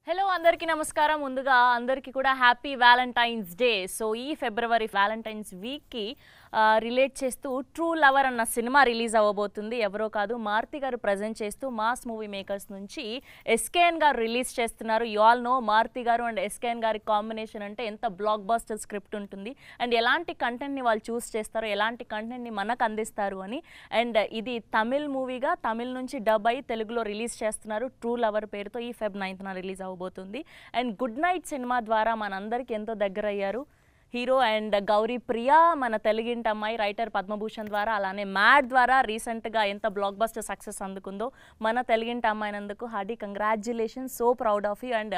Hello అందరికీ నమస్కారం. ముందుగా అందరికీ కూడా హ్యాపీ వ్యాలంటైన్స్ డే. సో ఈ ఫిబ్రవరి వ్యాలంటైన్స్ వీక్కి రిలేట్ చేస్తూ ట్రూ లవర్ అన్న సినిమా రిలీజ్ అవ్వబోతుంది. ఎవరో కాదు, మారుతి గారు ప్రజెంట్ చేస్తూ మాస్ మూవీ మేకర్స్ నుంచి ఎస్కేఎన్ గారు రిలీజ్ చేస్తున్నారు. యు ఆల్ నో మారుతి గారు అండ్ ఎస్కేఎన్ గారి కాంబినేషన్ అంటే ఎంత బ్లాక్ బస్టర్ స్క్రిప్ట్ ఉంటుంది అండ్ ఎలాంటి కంటెంట్ని వాళ్ళు చూస్ చేస్తారు, ఎలాంటి కంటెంట్ని మనకు అందిస్తారు అని. అండ్ ఇది తమిళ్ మూవీగా తమిళ్ నుంచి డబ్ అయి తెలుగులో రిలీజ్ చేస్తున్నారు. ట్రూ లవర్ పేరుతో ఈ Feb 9th రిలీజ్ అవ్వబోతుంది. అండ్ గుడ్ నైట్ సినిమా ద్వారా మనందరికీ ఎంతో దగ్గర అయ్యారు హీరో అండ్ గౌరీ ప్రియా, మన తెలుగింటి అమ్మాయి రైటర్ పద్మభూషణ్ ద్వారా. అలానే మ్యాడ్ ద్వారా రీసెంట్గా ఎంత బ్లాక్ బస్టర్ సక్సెస్ అందుకుందో మన తెలుగింటి అమ్మాయినందుకు hearty congratulations. So proud of you. And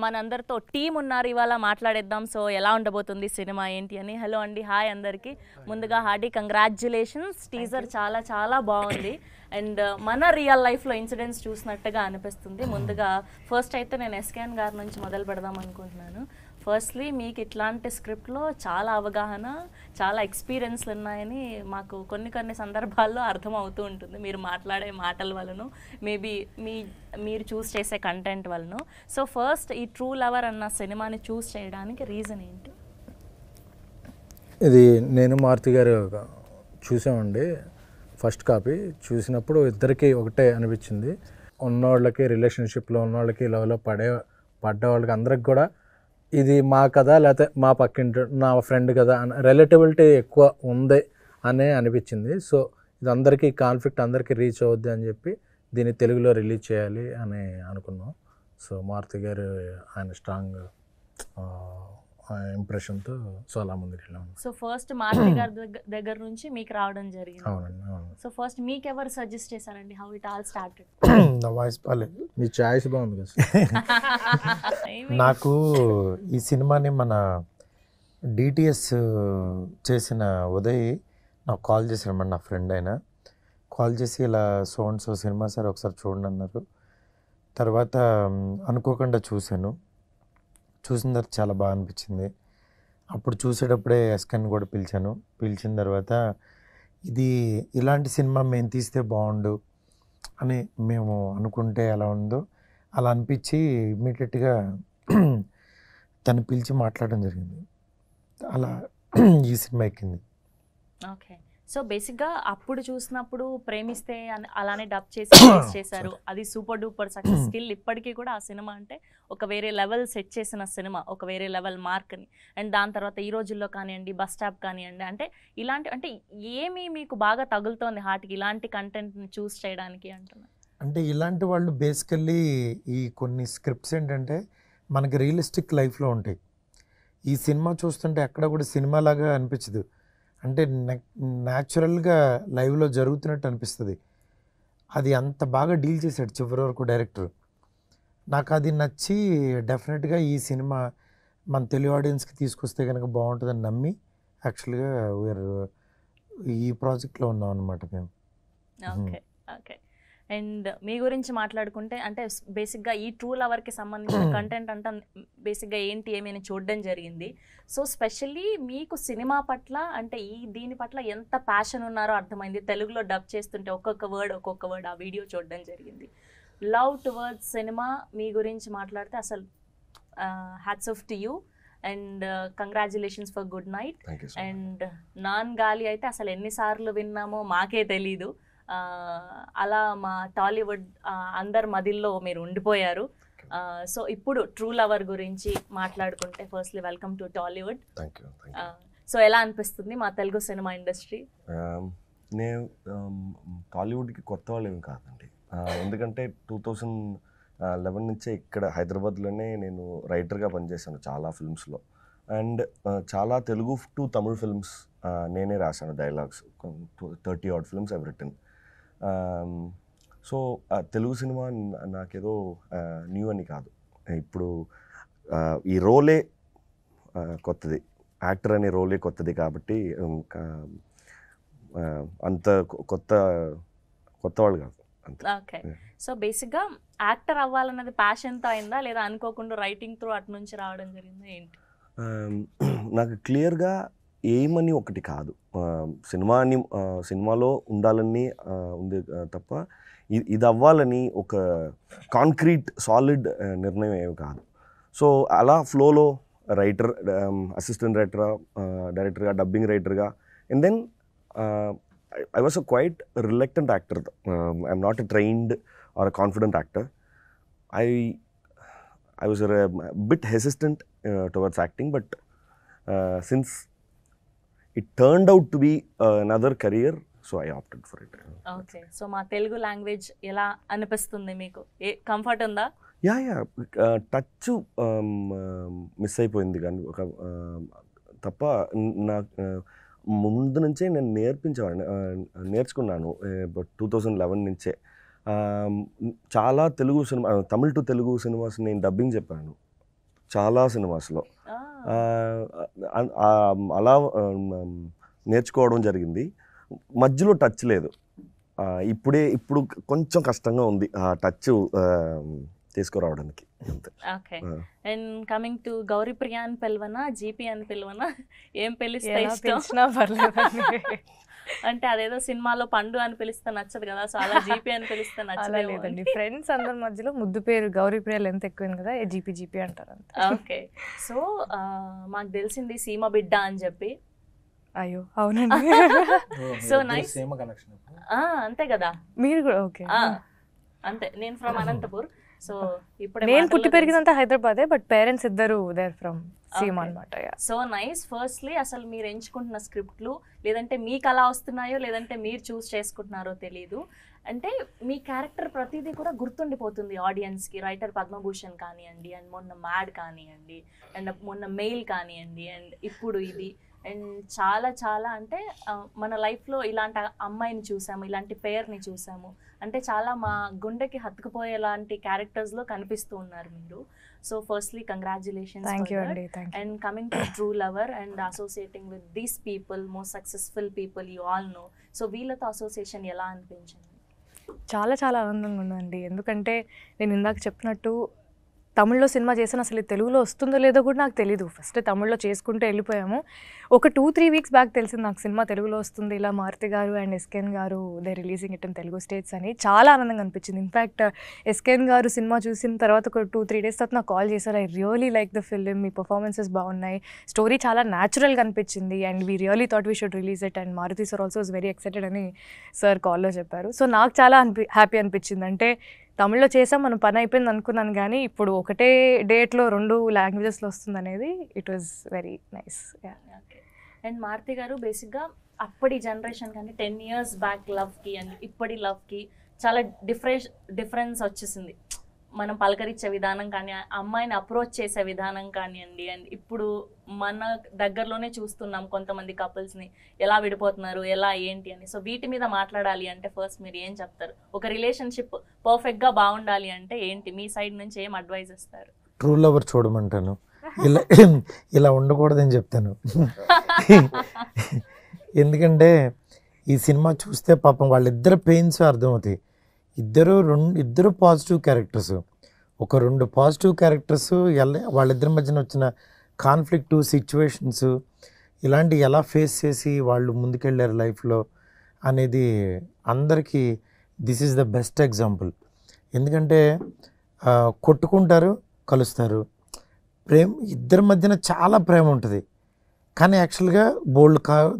మనందరితో టీం ఉన్నారు, ఇవాళ మాట్లాడేద్దాం. సో ఎలా ఉండబోతుంది సినిమా ఏంటి అని. హలో అండి, హాయ్ అందరికీ. ముందుగా హార్డీ కంగ్రాచ్యులేషన్స్. టీజర్ చాలా చాలా బాగుంది అండ్ మన రియల్ లైఫ్లో ఇన్సిడెంట్స్ చూసినట్టుగా అనిపిస్తుంది. ముందుగా ఫస్ట్ అయితే నేను ఎస్కేఎన్ గారి నుంచి మొదలు పెడదాం అనుకుంటున్నాను. ఫస్ట్లీ మీకు ఇట్లాంటి స్క్రిప్ట్లో చాలా అవగాహన, చాలా ఎక్స్పీరియన్స్లు ఉన్నాయని మాకు కొన్ని సందర్భాల్లో అర్థం అవుతూ ఉంటుంది, మీరు మాట్లాడే మాటల వలన, మేబీ మీరు చూస్ చేసే కంటెంట్ వలన. సో ఫస్ట్ ఈ ట్రూ లవర్ అన్న సినిమాని చూస్ చేయడానికి రీజన్ ఏంటి? ఇది నేను మారుతి గారు చూసామండి. ఫస్ట్ కాపీ చూసినప్పుడు ఇద్దరికి ఒకటే అనిపించింది. ఉన్నవాళ్ళకి, రిలేషన్షిప్లో ఉన్నవాళ్ళకి, లవ్లో పడ్డ వాళ్ళకి అందరికి కూడా ఇది మా కదా లేకపోతే మా పక్కింటి నా ఫ్రెండ్ కదా అని రిలేటబిలిటీ ఎక్కువ ఉంది అనే అనిపించింది. సో ఇది అందరికీ కాన్ఫ్లిక్ట్ అందరికీ రీచ్ అవుద్ది అని చెప్పి దీన్ని తెలుగులో రిలీజ్ చేయాలి అని అనుకున్నాం. సో మారుతి గారు ఆయన స్ట్రాంగ్ ఇంప్రెషన్తో సో అలా ముందుకు వెళ్ళాము. సో ఫస్ట్ మారుతి గారి దగ్గర నుంచి మీకు రావడం జరిగింది. అవునండి, అవును. సో ఫస్ట్ మీకు ఎవరు సజెస్ట్ చేశారండి? How it all started? నా వాయిస్ బాగాలేదు. మీ చాయిస్ బాగుంది కదా. నాకు ఈ సినిమాని మన డిటిఎస్ చేసిన ఉదయ్ నాకు కాల్ చేశారన్నమాట. నా ఫ్రెండ్ అయినా కాల్ చేసి ఇలా సో సినిమా సార్ ఒకసారి చూడండి అన్నారు. తర్వాత అనుకోకుండా చూసిన తర్వాత చాలా బాగా అనిపించింది. అప్పుడు చూసేటప్పుడే ఎస్కెన్ కూడా పిలిచిన తర్వాత ఇది ఇలాంటి సినిమా మేము తీస్తే బాగుండు అని మేము అనుకుంటే ఎలా ఉందో అలా అనిపించి ఇమ్మీడియట్గా తను పిలిచి మాట్లాడడం జరిగింది. అలా ఈ సినిమా ఎక్కింది. ఓకే. సో బేసిక్గా అప్పుడు చూసినప్పుడు ప్రేమిస్తే అలానే డబ్ చేసి చేశారు, అది సూపర్ డూపర్ సక్సెస్. స్టిల్ ఇప్పటికీ కూడా ఆ సినిమా అంటే ఒక వేరే లెవెల్ సెట్ చేసిన సినిమా, ఒక వేరే లెవెల్ మార్క్ని. అండ్ దాని తర్వాత ఈ రోజుల్లో కానివ్వండి, బస్ స్టాప్ కానివ్వండి, అంటే ఇలాంటి అంటే ఏమి మీకు బాగా తగులుతోంది హార్ట్కి ఇలాంటి కంటెంట్ని చూస్ చేయడానికి అంటున్నారు? అంటే ఇలాంటి వాళ్ళు బేసికల్లీ ఈ కొన్ని స్క్రిప్ట్స్ ఏంటంటే మనకి రియలిస్టిక్ లైఫ్లో ఉంటాయి. ఈ సినిమా చూస్తుంటే ఎక్కడ కూడా సినిమా లాగా అనిపించదు, అంటే న్యాచురల్గా లైవ్లో జరుగుతున్నట్టు అనిపిస్తుంది. అది అంత బాగా డీల్ చేశాడు చివరి వరకు డైరెక్టర్. నాకు అది నచ్చి డెఫినెట్గా ఈ సినిమా మన తెలుగు ఆడియన్స్కి తీసుకొస్తే కనుక బాగుంటుందని నమ్మి యాక్చువల్గా ఈ ప్రాజెక్ట్లో ఉన్నాం అనమాట మేము. Okay okay. అండ్ మీ గురించి మాట్లాడుకుంటే అంటే బేసిక్గా ఈ ట్రూ లవర్కి సంబంధించిన కంటెంట్ అంతా బేసిక్గా ఏంటి ఏమైనా చూడడం జరిగింది. సో స్పెషల్లీ మీకు సినిమా పట్ల అంటే దీని పట్ల ఎంత ప్యాషన్ ఉన్నారో అర్థమైంది. తెలుగులో డబ్ చేస్తుంటే ఒక్కొక్క వర్డ్ ఆ వీడియో చూడడం జరిగింది. లవ్ టువర్డ్స్ సినిమా మీ గురించి మాట్లాడితే అసలు hats off to you and congratulations for good night. And non గాలి అయితే అసలు ఎన్నిసార్లు విన్నామో మాకే తెలీదు. అలా మా టాలీవుడ్ అందరి మదిల్లో మీరు ఉండిపోయారు. సో ఇప్పుడు ట్రూ లవర్ గురించి మాట్లాడుకుంటే firstly welcome to Tollywood. So ఎలా అనిపిస్తుంది మా తెలుగు సినిమా ఇండస్ట్రీ? నేను టాలీవుడ్కి కొత్త వాళ్ళు ఏమి కాదండి, ఎందుకంటే 2011 నుంచే ఇక్కడ హైదరాబాద్లోనే నేను రైటర్గా పనిచేశాను చాలా ఫిల్మ్స్లో. అండ్ చాలా తెలుగు టు తమిళ్ ఫిల్మ్స్ నేనే రాశాను dialogues. 30 odd films I've written. So Telugu cinema నాకేదో న్యూ అని కాదు. ఇప్పుడు ఈ రోలే కొత్తది, యాక్టర్ అనే రోలే కొత్తది కాబట్టి అంత కొత్త వాళ్ళు కాదు. ఓకే. సో బేసిక్గా యాక్టర్ అవ్వాలన్నది ప్యాషన్తో అయిందా లేదా అనుకోకుండా రైటింగ్ త్రూ అటు నుంచి రావడం జరిగిందా ఏంటి? నాకు క్లియర్గా ఏమని ఒకటి కాదు, సినిమాలో ఉండాలని ఉంది తప్ప ఇది అవ్వాలని ఒక కాంక్రీట్ సాలిడ్ నిర్ణయం ఏమి కాదు. సో అలా ఫ్లోలో రైటర్, అసిస్టెంట్ రైటర్గా, డైరెక్టర్గా, డబ్బింగ్ రైటర్గా, and then I was a quite reluctant actor. I'm not a trained or a confident actor. I was a bit hesitant towards acting, but since it turned out to be another career, so I opted for it. Okay, so మా Telugu language ఎలా అనిపిస్తుంది మీకు? Comfort ఉందా? Yeah touch miss అయిపోయింది కానీ ఒక తప్ప నాకు ముందు నుంచే నేను నేర్చుకున్నాను 2011 నుంచే. చాలా Telugu cinema, Tamil to Telugu cinemas నేను డబ్బింగ్ చెప్పాను చాలా సినిమాస్లో. అలా నేర్చుకోవడం జరిగింది. మధ్యలో టచ్ లేదు. ఇప్పుడు కొంచెం కష్టంగా ఉంది ఆ టచ్ తీసుకురావడానికి. Okay, and coming to Gouri Priya అని పిలవనా, జీపీ అని పిలవనా, ఏం పిలిస్తే ఇష్టం? అంటే అదేదో సినిమాలో పండు అని పిలిస్తే నచ్చదు కదా, సో అలా జీపీ అని పిలిస్తే నచ్చలేదండి. ఫ్రెండ్స్ అందరి మధ్యలో ముద్దు పేరు గౌరీప్రియ లెంత్ ఎక్కువైంది కదా, జీపీ జీపీ అంటారు. ఓకే, సో మాకు తెలిసింది సీమ బిడ్డ అని చెప్పి. అయ్యో అవునండి. సో నైస్, అంతే కదా మీరు కూడా? ఓకే, అంతే. నేను ఫ్రమ్ అనంతపూర్. సో ఇప్పుడు నేను పుట్టి పెరిగిందంతా హైదరాబాదే, బట్ పేరెంట్స్ ఇద్దరు దేర్ ఫ్రమ్ సీమ అనమాట. So nice. ఫస్ట్లీ అసలు మీరు ఎంచుకుంటున్న స్క్రిప్ట్లు లేదంటే మీకు అలా వస్తున్నాయో లేదంటే మీరు చూస్ చేసుకుంటున్నారో తెలీదు, అంటే మీ క్యారెక్టర్ ప్రతిదీ కూడా గుర్తుండిపోతుంది ఆడియన్స్కి. రైటర్ పద్మభూషణ్ కానివ్వండి, అండ్ మొన్న మ్యాడ్ కానివ్వండి, అండ్ మొన్న మెయిల్ కానివ్వండి, అండ్ ఇప్పుడు ఇది, అండ్ చాలా చాలా అంటే మన లైఫ్లో ఇలాంటి అమ్మాయిని చూసాము, ఇలాంటి పేరుని చూసాము, అంటే చాలా మా గుండెకి హత్తుకుపోయేలాంటి క్యారెక్టర్స్లో కనిపిస్తూ ఉన్నారు మీరు. So firstly congratulations. Thank you అండి. And coming to True Lover and associating with these people, most successful people you all know, so వీళ్ళతో అసోసియేషన్ ఎలా అనిపించింది? చాలా చాలా ఆనందంగా ఉందండి. ఎందుకంటే నేను ఇందాక చెప్పినట్టు తమిళ్లో సినిమా చేసాను, అసలు తెలుగులో వస్తుందో లేదో కూడా నాకు తెలీదు. ఫస్ట్ తమిళ్లో చేసుకుంటూ వెళ్ళిపోయాము. ఒక 2-3 వీక్స్ బ్యాక్ తెలిసింది నాకు సినిమా తెలుగులో వస్తుంది, ఇలా మారుతి గారు అండ్ ఎస్కేన్ గారు they releasing it in Telugu states అని. చాలా ఆనందంగా అనిపించింది. ఇన్ఫ్యాక్ట్ ఎస్కేన్ గారు సినిమా చూసిన తర్వాత ఒక 2-3 డేస్ తర్వాత నాకు కాల్ చేశారు, I really like the film, మీ పర్ఫార్మెన్సెస్ బాగున్నాయి, స్టోరీ చాలా న్యాచురల్గా అనిపించింది, and we really thought we should release it, and Maruthi sir also is very excited అని సార్ కాల్లో చెప్పారు. సో నాకు చాలా హ్యాపీ అనిపించింది. అంటే తమిళ్లో చేసాం, మనం పని అయిపోయింది అనుకున్నాను, కానీ ఇప్పుడు ఒకటే డేట్లో 2 లాంగ్వేజెస్లో వస్తుంది అనేది it was very nice. And Maruthi garu బేసిక్గా అప్పటి జనరేషన్ కానీ 10 years బ్యాక్ లవ్కి అండ్ ఇప్పటి లవ్కి చాలా డిఫరెన్స్ వచ్చేసింది. మనం పలకరించే విధానం కానీ, అమ్మాయిని అప్రోచ్ చేసే విధానం కానివ్వండి, అండ్ ఇప్పుడు మన దగ్గరలోనే చూస్తున్నాం కొంతమంది కపుల్స్ని ఎలా విడిపోతున్నారు, ఎలా ఏంటి అని. సో వీటి మీద మాట్లాడాలి అంటే ఫస్ట్ మీరు ఏం చెప్తారు? ఒక రిలేషన్షిప్ పర్ఫెక్ట్గా బాగుండాలి అంటే ఏంటి మీ సైడ్ నుంచి ఏం అడ్వైజ్ ఇస్తారు? ట్రూ లవర్ చూడమంటాను, ఇలా ఉండకూడదని చెప్తాను. ఎందుకంటే ఈ సినిమా చూస్తే పాపం వాళ్ళిద్దరు పెయిన్స్ అర్థమవుతాయి. ఇద్దరు పాజిటివ్ క్యారెక్టర్స్, ఒక 2 పాజిటివ్ క్యారెక్టర్స్ వాళ్ళిద్దరి మధ్యన వచ్చిన కాన్ఫ్లిక్ట్ సిచ్యువేషన్స్ ఇలాంటి ఎలా ఫేస్ చేసి వాళ్ళు ముందుకెళ్ళారు లైఫ్లో అనేది అందరికీ this is the best example. ఎందుకంటే కొట్టుకుంటారు, కలుస్తారు, ఇద్దరి మధ్యన చాలా ప్రేమ ఉంటుంది, కానీ యాక్చువల్గా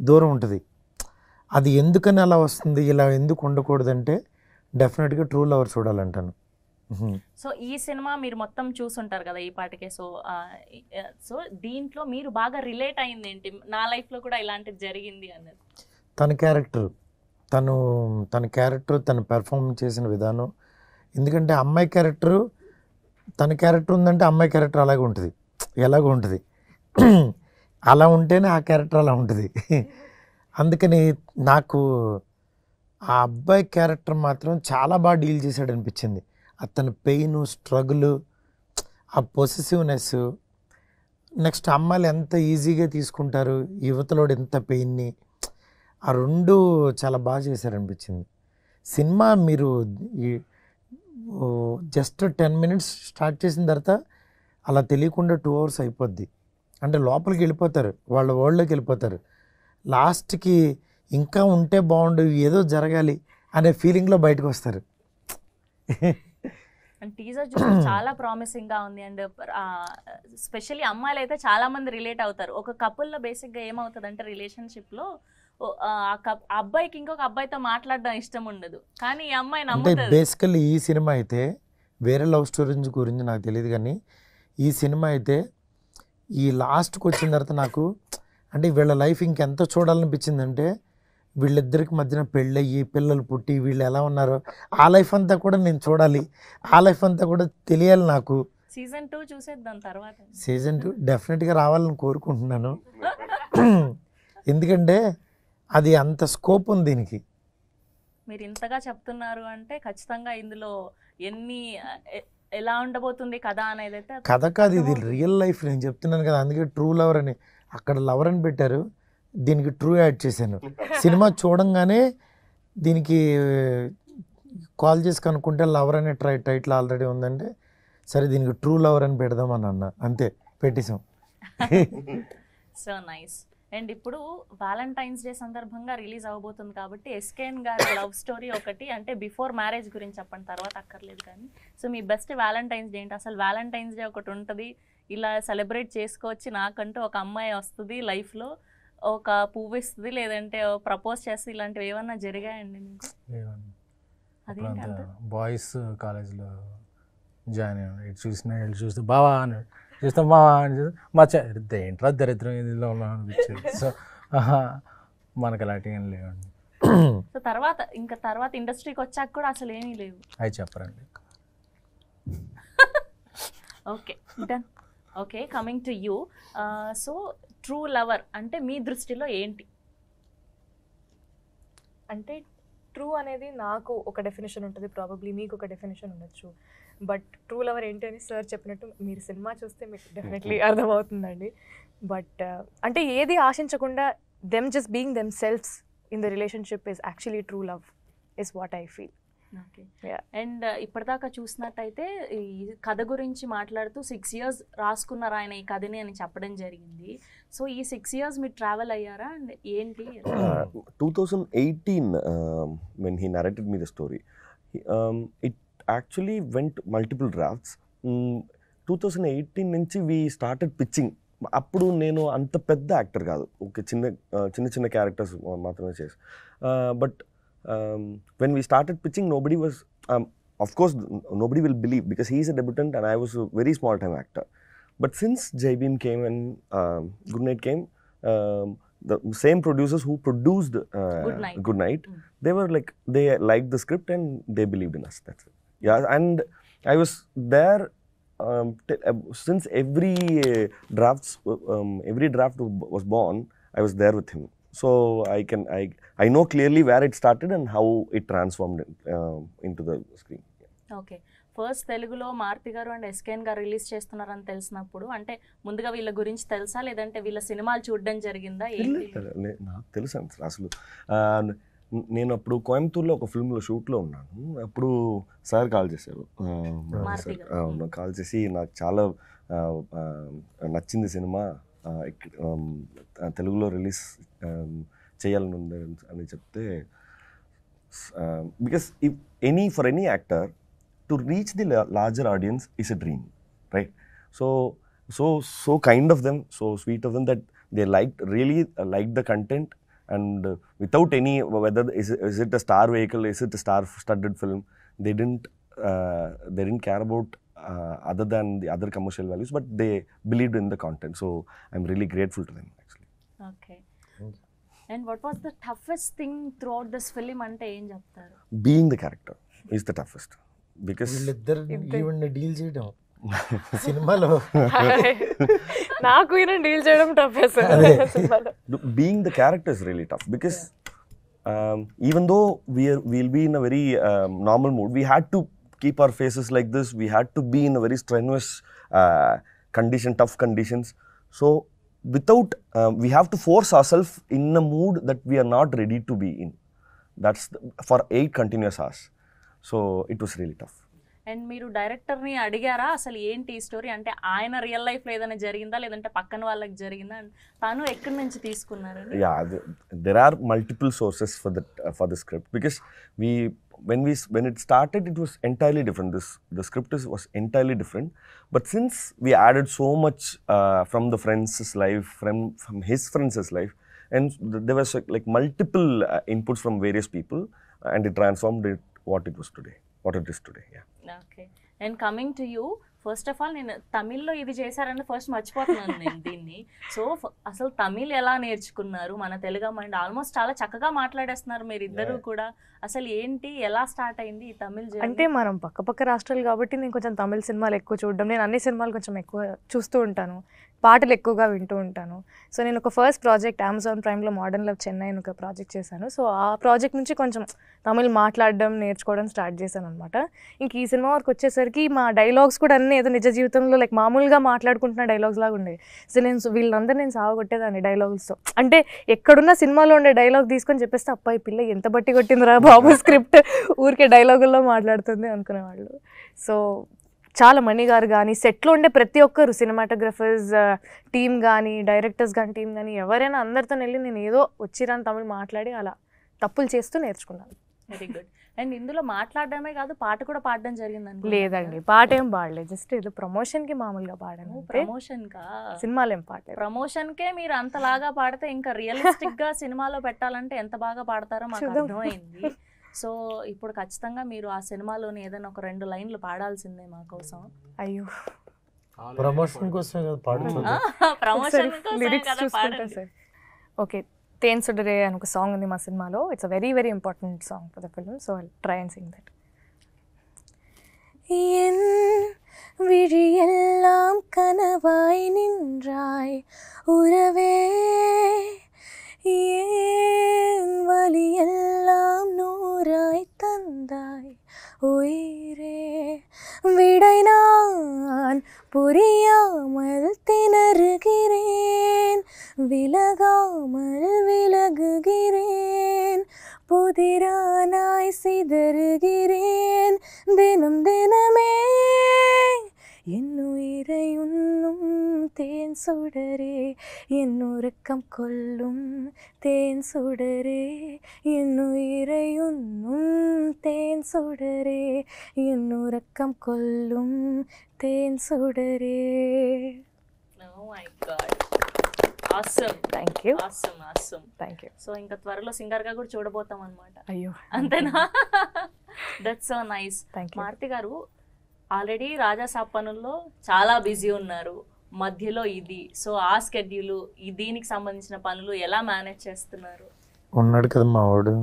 దూరం ఉంటుంది. అది ఎందుకని అలా వస్తుంది, ఇలా ఎందుకు ఉండకూడదంటే డెఫినెట్గా ట్రూ లవర్ చూడాలంటాను. సో ఈ సినిమా మీరు మొత్తం చూసుంటారు కదా ఈ పాటికే. సో దీంట్లో మీరు బాగా రిలేట్ అయింది ఏంటి? నా లైఫ్లో కూడా ఇలాంటిది జరిగింది అన్నది తన క్యారెక్టర్, తను పెర్ఫార్మ్ చేసిన విధానం. ఎందుకంటే అమ్మాయి క్యారెక్టరు, తన క్యారెక్టర్ ఉందంటే అమ్మాయి క్యారెక్టర్ అలాగే ఉంటుంది, ఎలాగో ఉంటుంది. అలా ఉంటేనే ఆ క్యారెక్టర్ అలా ఉంటుంది. అందుకని నాకు ఆ అబ్బాయి క్యారెక్టర్ మాత్రం చాలా బాగా డీల్ చేశాడు అనిపించింది. అతని పెయిన్, స్ట్రగుల్, ఆ పొసెసివ్నెస్, నెక్స్ట్ అమ్మాయిలు ఎంత ఈజీగా తీసుకుంటారు, యువతలోడు ఎంత పెయిన్ని, ఆ 2 చాలా బాగా చేశారనిపించింది. సినిమా మీరు జస్ట్ 10 minutes స్టార్ట్ చేసిన తర్వాత అలా తెలియకుండా 2 hours అయిపోద్ది. అంటే లోపలికి వెళ్ళిపోతారు, వాళ్ళ వరల్డ్లోకి వెళ్ళిపోతారు. లాస్ట్కి ఇంకా ఉంటే బాగుండు, ఏదో జరగాలి అనే ఫీలింగ్లో బయటకు వస్తారు. అండ్ టీజర్ చూస్తే చాలా ప్రామిసింగ్ గా ఉంది. అండ్ స్పెషల్లీ అమ్మాయిలు అయితే చాలా మంది రిలేట్ అవుతారు. ఒక కపుల్లో బేసిక్ గా ఏమవుతుంది అంటే రిలేషన్షిప్ లో అబ్బాయికి ఇంకొక అబ్బాయితో మాట్లాడడం ఇష్టం ఉండదు, కానీ ఈ అమ్మాయి అంటే నమ్ముతుంది. బేసికల్లీ ఈ సినిమా అయితే వేరే లవ్ స్టోరీస్ గురించి నాకు తెలియదు, కానీ ఈ సినిమా అయితే ఈ లాస్ట్కి వచ్చిన తర్వాత నాకు అంటే వీళ్ళ లైఫ్ ఇంకెంత చూడాలనిపించిందంటే వీళ్ళిద్దరికి మధ్యన పెళ్ళయ్యి పిల్లలు పుట్టి వీళ్ళు ఎలా ఉన్నారో ఆ లైఫ్ అంతా కూడా నేను చూడాలి, ఆ లైఫ్ అంతా కూడా తెలియాలి నాకు. సీజన్ 2 చూసేద్దాం తర్వాత. సీజన్ 2 డెఫినెట్గా రావాలని కోరుకుంటున్నాను, ఎందుకంటే అది అంత స్కోప్ ఉంది దీనికి. మీరు ఇంతగా చెప్తున్నారు అంటే ఖచ్చితంగా ఇందులో ఎలా ఉండబోతుంది కథ అనేది అయితే కథ కాదు, ఇది రియల్ లైఫ్. నేను చెప్తున్నాను కదా, అందుకే ట్రూ లవర్ అని అక్కడ లవర్ అని పెట్టారు, దీనికి ట్రూ యాడ్ చేశాను. సినిమా చూడంగానే దీనికి కాల్ చేసి కనుక్కుంటే లవర్ అనే టైటిల్ ఆల్రెడీ ఉందంటే సరే దీనికి ట్రూ లవర్ అని పెడదామని అన్న, అంతే పెట్టేసాం. So nice. అండ్ ఇప్పుడు వ్యాలంటైన్స్ డే సందర్భంగా రిలీజ్ అవబోతుంది కాబట్టి ఎస్కేఎన్ గారి లవ్ స్టోరీ ఒకటి, అంటే బిఫోర్ మ్యారేజ్ గురించి చెప్పండి, తర్వాత అక్కర్లేదు కానీ. సో మీ బెస్ట్ వ్యాలంటైన్స్ డే ఏంటి? అసలు వ్యాలంటైన్స్ డే ఒకటి ఉంటుంది, ఇలా సెలబ్రేట్ చేసుకోవచ్చు, నాకంటూ ఒక అమ్మాయి వస్తుంది లైఫ్లో, ఒక పువ్వు ఇస్తుంది, లేదంటే ప్రపోజ్ చేస్తే, ఇలాంటివి ఏమన్నా జరిగాయండి మీకు? అదేంటి అంత బాయ్స్ కాలేజ్లో జాయిన్ అయ్యాను, ఇటు చూసినా ఇటు చూస్తే బావా అని చూస్తాం, బావా అని చూస్తే మా ఏంట్రా దరిద్రం ఇదిలో ఉన్నాం అనిపించేది. సో మనకు అలాంటివి ఏం లేవండి. సో తర్వాత ఇండస్ట్రీకి వచ్చాక కూడా అసలు ఏమీ లేవు? అవి చెప్పరండి. Okay done. Okay, coming to you. So True Lover అంటే మీ దృష్టిలో ఏంటి? అంటే ట్రూ అనేది నాకు ఒక డెఫినేషన్ ఉంటుంది, ప్రాబబ్లీ మీకు ఒక డెఫినేషన్ ఉండొచ్చు. బట్ ట్రూ లవర్ ఏంటి అని సార్ చెప్పినట్టు మీరు సినిమా చూస్తే మీకు డెఫినెట్లీ అర్థమవుతుందండి. బట్ అంటే ఏది ఆశించకుండా them just being themselves in the relationship is actually true love is what I feel. Okay. And ఇప్పటిదాకా చూసినట్టయితే ఈ కథ గురించి మాట్లాడుతూ 6 years రాసుకున్నారు ఆయన ఈ కథని అని చెప్పడం జరిగింది. సో ఈ 6 years మీరు ట్రావెల్ అయ్యారా అండ్ ఏంటి? 2018 when he narrated me the story, it actually went multiple drafts. 2018 నుంచి we started pitching. అప్పుడు నేను అంత పెద్ద యాక్టర్ కాదు, ఒక చిన్న క్యారెక్టర్స్ మాత్రమే చేసి, but when we started pitching, nobody was, of course nobody will believe because he is a debutant and I was a very small time actor. But since Jai Bhim came and Good Night came, the same producers who produced Good Night, they were like, they liked the script and they believed in us. That's it. Yeah, and I was there since every draft was born. I was there with him, so I know clearly where it started and how it transformed into the screen. Okay. First తెలుగులో మారుతి గారు and SKN గారు release చేస్తున్నారని తెలిసినప్పుడు అంటే ముందుగా వీళ్ళ గురించి తెలుసా, లేదంటే వీళ్ళ సినిమాలు చూడడం జరిగిందా? నాకు తెలుసు అసలు. నేను అప్పుడు కోయంబత్తూర్లో ఒక ఫిల్మ్లో షూట్లో ఉన్నాను. అప్పుడు సార్ కాల్ చేశారు, కాల్ చేసి నాకు చాలా నచ్చింది సినిమా, తెలుగులో రిలీజ్ చేయాలని ఉంది అని చెప్తే, because for any actor to reach the larger audience is a dream, right? So kind of them, so sweet of them that they really liked the content, and without any, whether is it a star vehicle, is it a star-studded film, they didn't care about other than the other commercial values, but they believed in the content. So I'm really grateful to them actually. Okay. And what was the toughest thing throughout this film అంటే ఏం చెప్తారు? Being the character is the toughest, because వీళ్ళిద్దరు even deal చేయడం సినిమాలో నాకు ఈయన deal చేయడం tough సినిమాలో. Being the character is really tough because even though we'll be in a very normal mood, we had to keep our faces like this, we had to be in a very strenuous tough conditions. So without we have to force ourselves in a mood that we are not ready to be in. That's for 8 continuous hours. So it was really tough. And మీరు డైరెక్టర్ని అడిగారా అసలు ఏంటి ఈ story, అంటే ఆయన real లైఫ్లో ఏదైనా జరిగిందా లేదంటే పక్కన వాళ్ళకి జరిగిందా, తను ఎక్కడి నుంచి తీసుకున్నారండి? Yeah, there are multiple sources for the script because when it started, it was entirely different. The script was entirely different. But since we added so much from the friends' life, from his friends' life, and there was like multiple inputs from various people, and it transformed it what it is today. Yeah. Okay and coming to you, first of all నేను తమిళ్లో ఇది చేశారని first మర్చిపోతున్నాను నేను దీన్ని. So అసలు తమిళ్ ఎలా నేర్చుకున్నారు? మన తెలుగు అమ్మాయి ఆల్మోస్ట్ చాలా చక్కగా మాట్లాడేస్తున్నారు మీరు ఇద్దరు కూడా. అసలు ఏంటి, ఎలా స్టార్ట్ అయింది ఈ తమిళ్ journey? అంటే మనం పక్క రాష్ట్రాలు కాబట్టి నేను కొంచెం తమిళ సినిమాలు ఎక్కువ చూడడం, నేను అన్ని సినిమాలు కొంచెం ఎక్కువ చూస్తూ ఉంటాను, పాటలు ఎక్కువగా వింటూ ఉంటాను. సో నేను ఒక ఫస్ట్ ప్రాజెక్ట్ అమెజాన్ ప్రైమ్లో మోడర్న్ లవ్ చెన్నై అని ఒక ప్రాజెక్ట్ చేశాను. సో ఆ ప్రాజెక్ట్ నుంచి కొంచెం తమిళ్ మాట్లాడడం నేర్చుకోవడం స్టార్ట్ చేశాను అనమాట. ఇంక ఈ సినిమా వరకు వచ్చేసరికి మా డైలాగ్స్ కూడా అన్నీ ఏదో నిజ జీవితంలో లైక్ మామూలుగా మాట్లాడుకుంటున్న డైలాగ్స్ లాగా ఉండేవి. సో వీళ్ళందరూ నేను సాగొట్టేదాన్ని డైలాగ్స్తో. అంటే ఎక్కడున్న సినిమాలో ఉండే డైలాగ్ తీసుకొని చెప్పేస్తే అప్ప ఈ పిల్ల ఎంత బట్టి కొట్టిందిరా బాబు స్క్రిప్ట్, ఊరికే డైలాగుల్లో మాట్లాడుతుంది అనుకునేవాళ్ళు. సో చాలా మణి గారు కానీ సెట్లో ఉండే ప్రతి ఒక్కరు సినిమాటోగ్రఫర్స్ టీమ్ కానీ డైరెక్టర్స్ కానీ టీం కానీ ఎవరైనా అందరితో వెళ్ళి నేను ఏదో వచ్చిరాని తమిళ్ మాట్లాడి అలా తప్పులు చేస్తూ నేర్చుకున్నాను. Very good. అండ్ ఇందులో మాట్లాడడమే కాదు, పాట కూడా పాడడం జరిగింది? లేదండి, పాట ఏం పాడలేదు, జస్ట్ ఏదో ప్రమోషన్కి మామూలుగా పాడాను. ప్రమోషన్ కా? సినిమాలు ఏం పాడలేదు. ప్రమోషన్కే మీరు అంతలాగా పాడితే ఇంకా రియలిస్టిక్ గా సినిమాలో పెట్టాలంటే ఎంత బాగా పాడతారో మాకు అర్థమైంది. సో ఇప్పుడు ఖచ్చితంగా మీరు ఆ సినిమాలోని ఏదైనా ఒక 2 లైన్లు పాడాల్సిందే మా కోసం. అయ్యో, ప్రమోషన్ కోసం ప్రమోషన్ లిరిక్స్ చూసుకుంటా సార్. ఓకే, తేన్ సుడరే అని ఒక సాంగ్ ఉంది మా సినిమాలో. It's a very very important song for the film. So I try and sing that. என் விழியெல்லாம் கனவாய் நின்றாய் உறவே, ஏன் வலியெல்லாம் நூறாய் தந்தாய் உயிரே, விடை நான் புரியாமல் திணறுகிறேன், விலகாமல் விலகுகிறேன், புதிரானாய் சிதறுகிறேன், தினம் தினமே என் உயிரை உண்ணும் தேன் சுடரே, என் உறக்கம் கொல்லும் தேன் சுடரே, என் உயிரை உண்ணும் தேன் சுடரே, என் உறக்கம் கொல்லும் தேன் சுடரே. Oh my God. Awesome. Thank you. Awesome. Thank you. So ఇంకా త్వరలో సింగర్ గా కూడా చూడబోతాం అన్నమాట. అయ్యో, అంతేనా? That's so nice. Thank you. Maruthi garu already Raja Saab పనుల్లో చాలా బిజీ ఉన్నారు, మధ్యలో ఇది, సో ఆ స్కెడ్యూల్ దీనికి సంబంధించిన పనులు ఎలా మేనేజ్ చేస్తున్నారు? ఉన్నాడు కదా మా వాడు,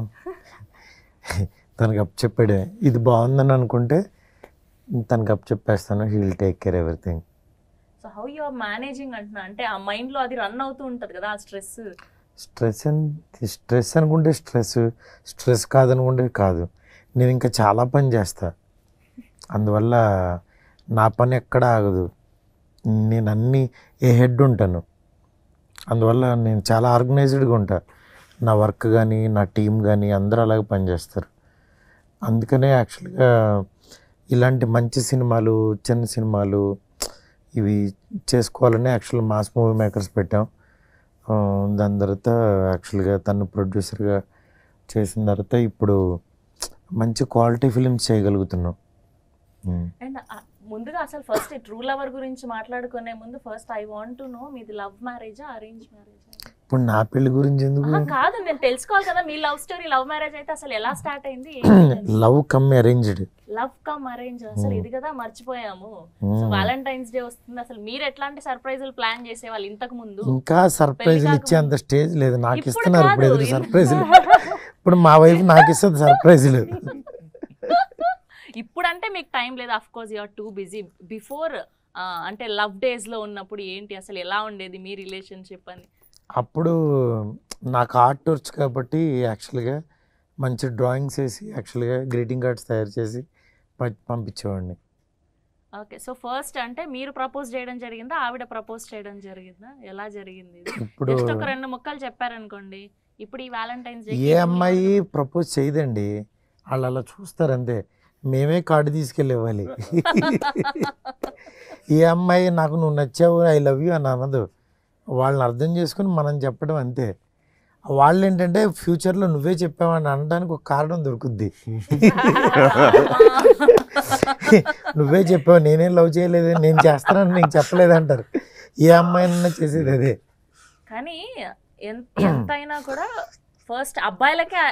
తనకు అప్ చెప్పాడే ఇది బాగుందని అనుకుంటే తనకు అప్ చెప్పేస్తాను, he will take care everything. So how you are managing అంటున్నా, అంటే ఆ మైండ్ లో అది రన్ అవుతూ ఉంటది కదా ఆ స్ట్రెస్ అనుకుంటే స్ట్రెస్ కాదనుకుంటే కాదు. నేను ఇంకా చాలా పని చేస్తా, అందువల్ల నా పని ఎక్కడ ఆగదు. నేను అన్నీ ఏ హెడ్ ఉంటాను, అందువల్ల నేను చాలా ఆర్గనైజ్డ్గా ఉంటా. నా వర్క్ కానీ నా టీం కానీ అందరూ అలాగే పనిచేస్తారు. అందుకనే యాక్చువల్గా ఇలాంటి మంచి సినిమాలు, చిన్న సినిమాలు ఇవి చేసుకోవాలని యాక్చువల్ మాస్ మూవీ మేకర్స్ పెట్టాం. దాని తర్వాత యాక్చువల్గా తను ప్రొడ్యూసర్గా చేసిన తర్వాత ఇప్పుడు మంచి క్వాలిటీ ఫిలిమ్స్ చేయగలుగుతున్నాం. అండ్ ముందుగా అసలు ఫస్ట్ ట్రూ లవర్ గురించి మాట్లాడుకునే ముందు first I want to know మీది లవ్ మ్యారేజా అరేంజ్ మ్యారేజా? ఇప్పుడు నా పెళ్లి గురించి ఎందుకు? కాదు, నేను తెలుసుకోవాలి కదా, మీ లవ్ స్టోరీ లవ్ మ్యారేజ్ అయితే అసలు ఎలా స్టార్ట్ అయింది? Love come arranged. Love come arrange, అసలు ఇది కదా మర్చిపోయాము. సో వ్యాలంటైన్స్ డే వస్తుంది, అసలు మీరు ఎట్లాంటి సర్ప్రైజులు ప్లాన్ చేసేవాళ్ళు ఇంతకు ముందు? ఇంకా సర్ప్రైజులు ఇచ్చే అంత స్టేజ్ లేదు, నాకు ఇస్తున్నారు ఇప్పుడు ఎదురు సర్ప్రైజులు. ఇప్పుడు మా వైఫ్ నాకు ఇస్తుంది సర్ప్రైజులు. ఇప్పుడు అంటే మీకు టైం లేదు, of course you are too busy. Before అంటే లవ్ డేస్ లో ఉన్నప్పుడు ఏంటి అసలు ఎలా ఉండేది మీ రిలేషన్షిప్ అని? అప్పుడు నాకు ఆర్ట్ వచ్చు కాబట్టి యాక్చువల్గా మంచి డ్రాయింగ్స్ వేసి యాక్చువల్గా గ్రీటింగ్ కార్డ్స్ తయారు చేసి పంపించేవాడిని. ఓకే, సో ఫస్ట్ అంటే మీరు ప్రపోజ్ చేయడం జరిగిందా, ఆవిడ ప్రపోజ్ చేయడం జరిగిందా, ఎలా జరిగింది? ఇప్పుడు జస్ట్ ఒక 2 ముక్కలు చెప్పారనుకోండి. ఇప్పుడు ఈ వ్యాలంటైన్స్ డే ఏ అమ్మాయి ప్రపోజ్ చేయదండి, వాళ్ళు అలా చూస్తారు అంతే. మేమే కార్డు తీసుకెళ్ళి ఇవ్వాలి. ఏ అమ్మాయి నాకు నువ్వు నచ్చావు ఐ లవ్ యూ అని అనదు, వాళ్ళని అర్థం చేసుకుని మనం చెప్పడం అంతే. వాళ్ళు ఏంటంటే ఫ్యూచర్లో నువ్వే చెప్పావని అనడానికి ఒక కారణం దొరుకుద్ది. నువ్వే చెప్పావు, నేనేం లవ్ చేయలేదు, నేను చేస్తానని నీకు చెప్పలేదంటారు. ఏ అమ్మాయినైనా చేసేది అదే. కానీ ఎంతైనా కూడా ఫస్ట్ అబ్బాయిలకే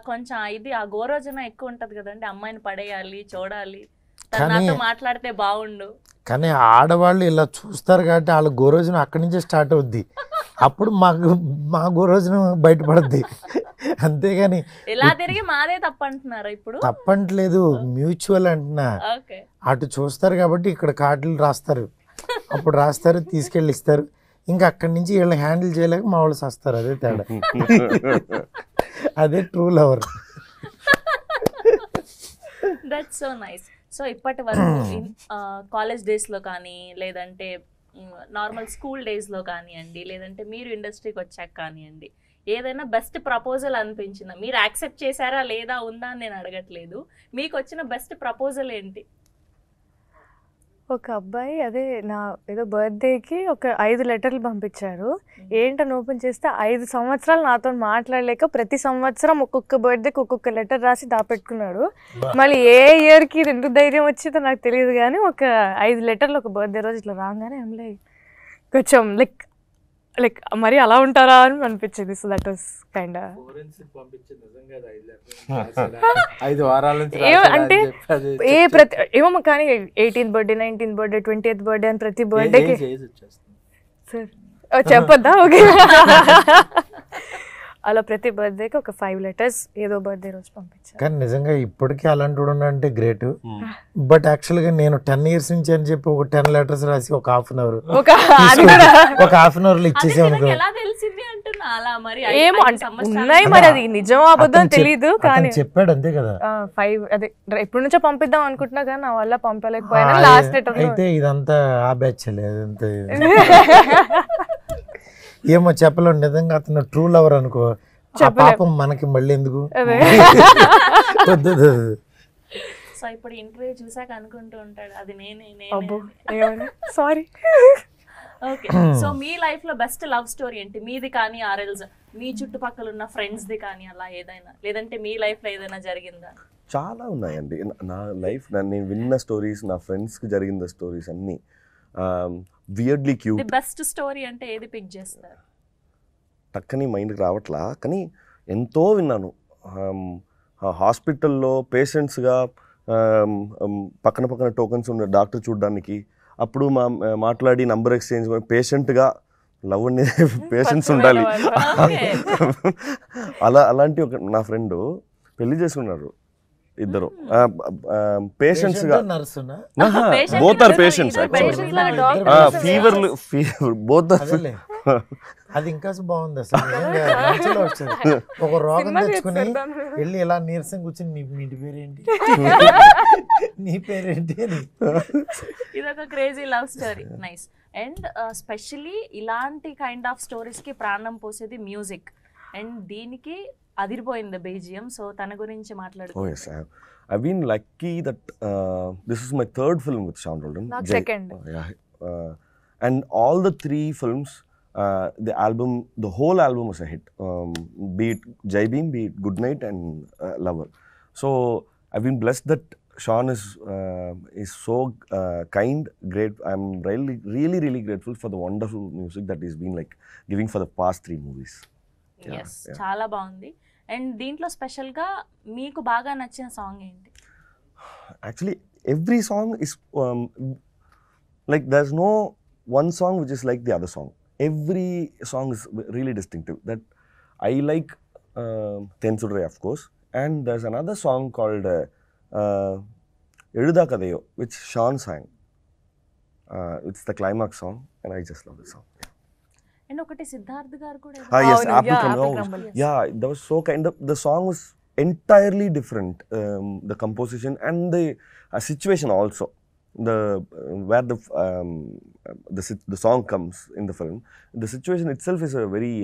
కొంచెం ఇది ఆ గోరోజన ఎక్కువ ఉంటది కదండి, అమ్మాయిని పడేయాలి, చూడాలి, తను నాతో మాట్లాడితే బాగుండు. కానీ ఆడవాళ్ళు ఇలా చూస్తారు కాబట్టి వాళ్ళ గోరోజనం అక్కడి నుంచే స్టార్ట్ అవుద్ది. అప్పుడు మా గోరోజనం బయటపడుద్ది. అంతేగాని ఎలా తిరిగి మాదే తప్పంటున్నారా ఇప్పుడు? తప్పంటలేదు, మ్యూచువల్ అంటున్నా. ఓకే, అటు చూస్తారు కాబట్టి ఇక్కడ కార్డులు రాస్తారు, అప్పుడు రాస్తారు, తీసుకెళ్ళి ఇస్తారు. ఇంకా అక్కడి నుంచి వీళ్ళని హ్యాండిల్ చేయలేక మా వాళ్ళు వస్తారు. అదే తేడా. అదే true lover. That's so nice. So ఇప్పటి వరకు కాలేజ్ డేస్లో కానీ, లేదంటే నార్మల్ స్కూల్ డేస్లో కానివ్వండి, లేదంటే మీరు ఇండస్ట్రీకి వచ్చాక కానివ్వండి, ఏదైనా బెస్ట్ ప్రపోజల్ అనిపించిందా? మీరు యాక్సెప్ట్ చేశారా లేదా ఉందా అని నేను అడగట్లేదు, మీకు వచ్చిన బెస్ట్ ప్రపోజల్ ఏంటి? ఒక అబ్బాయి అదే నా ఏదో బర్త్డేకి ఒక 5 లెటర్లు పంపించారు. ఏంటని ఓపెన్ చేస్తే 5 సంవత్సరాలు నాతో మాట్లాడలేక ప్రతి సంవత్సరం ఒక్కొక్క బర్త్డేకి ఒక్కొక్క లెటర్ రాసి దాపెట్టుకున్నాడు. మళ్ళీ ఏ ఇయర్కి ఎందుకు ధైర్యం వచ్చిందో నాకు తెలియదు, కానీ ఒక 5 లెటర్లు ఒక బర్త్డే రోజు ఇట్లా రాగానే అమ్లే కొంచెం లైక్ మరి అలా ఉంటారా అని అనిపించింది. సో దట్ వాస్ కైండ్ అంటే ఏమో కానీ 18th birthday, 19th birthday, 20th birthday అని ప్రతి బర్త్డేకి సార్ చెప్పొద్దా? ఓకే, అలా ప్రతి బర్త్డేకి ఒక 5 లెటర్స్ ఏదో బర్త్డే రోజు పంపించాను. కానీ నిజంగా ఇప్పటికీ అలాంటి అంటే గ్రేట్. బట్ యాక్చువల్గా నేను 10 years నుంచి అని చెప్పి ఒక 10 letters రాసి ఒక హాఫ్ అన్ అవర్ లో ఇచ్చేసాం అనుకో. ఎలా తెలిసింది అంటున్నా అలా? మరి ఏమో అంటే ఉన్నాయి, మరి అది నిజం అబద్ధం తెలీదు. కానీ చెప్పాడు అంతే కదా. 5 అదే ఎప్పటి నుంచో పంపిద్దాం అనుకుంటున్నా కానీ నా వల్ల పంపలేకపోయినా లాస్ట్ లెటర్. అయితే ఇదంతా ఆ బ్యాచ్ అదంతా ఏమో చెప్పలేం. నిజంగా అతను ట్రూ లవర్ అనుకో, ఆ పాపం మనకి మళ్ళీ ఎందుకు. సో ఇప్పుడు ఇంటర్వ్యూ చూసాక అనుకుంటూ ఉంటాడు అది నేనే. సారీ. ఓకే, సో మీ లైఫ్ లో బెస్ట్ లవ్ స్టోరీ ఏంటి? మీది కానీ ఆర్ఎల్స్ మీ చుట్టుపక్కల ఉన్న ఫ్రెండ్స్ ది కానీ అలా ఏదైనా, లేదంటే మీ లైఫ్ లో ఏదైనా జరిగిందా? చాలా ఉన్నాయండి నా లైఫ్. నేను విన్న స్టోరీస్, నా ఫ్రెండ్స్కి జరిగిన స్టోరీస్ అన్నీ weirdly cute. The best story అంటే ఏది పిక్ చేస్తారు? టక్కని మైండ్కి రావట్లా, కానీ ఎంతో విన్నాను. హాస్పిటల్లో పేషెంట్స్గా పక్కన టోకన్స్ ఉన్న డాక్టర్ చూడడానికి, అప్పుడు మాట్లాడి నంబర్ ఎక్స్చేంజ్ పేషెంట్గా లవ్ అనేది పేషెంట్స్ ఉండాలి. అలాంటి ఒక నా ఫ్రెండ్ పెళ్లి చేసుకున్నారు, ఇద్దరు పేషెంట్స్ గా. Both are patients fever both. అది ఇంకా బాగుంది అసలు. ఒక రోగం తెచ్చుకుని వెళ్ళి ఇలా నీరసం కూర్చొని మీ పేరేంటి, నీ పేరేంటి అని. ఇదొక crazy love story. Nice. And specially ఇలాంటి కైండ్ ఆఫ్ స్టోరీస్ కి ప్రాణం పోసేది మ్యూజిక్, అండ్ దీనికి అదిరిపోయింది బీజిఎం. సో తన గురించి మాట్లాడుకుందాం. Oh yes, I've been lucky that this is my third film with Sean Roldan. Not second. Yeah, and all the 3 films, the whole album was a hit. Be it Jai Bhim, be it Good Night, and Lover. So I've been blessed that Sean is so kind, great. I'm really grateful for the wonderful music that he's been like giving for the past 3 movies. Yes, చాలా బాగుంది. And దీంట్లో స్పెషల్గా మీకు బాగా నచ్చిన song ఏంటి? Actually, every song is like there's no one song which is like the other song. Every song is really distinctive. That I like Tensudre, of course, and there's another song called Eluda Kadayo, which Sean sang. It's the climax song, and I just love the song. And ఒకటి సిద్ధార్థ్ గారు కూడా. Yes, Apple Crumble. Yeah, that was so kind of. The song was entirely different. The composition and the situation also. Where the song comes in the film. The situation itself is a very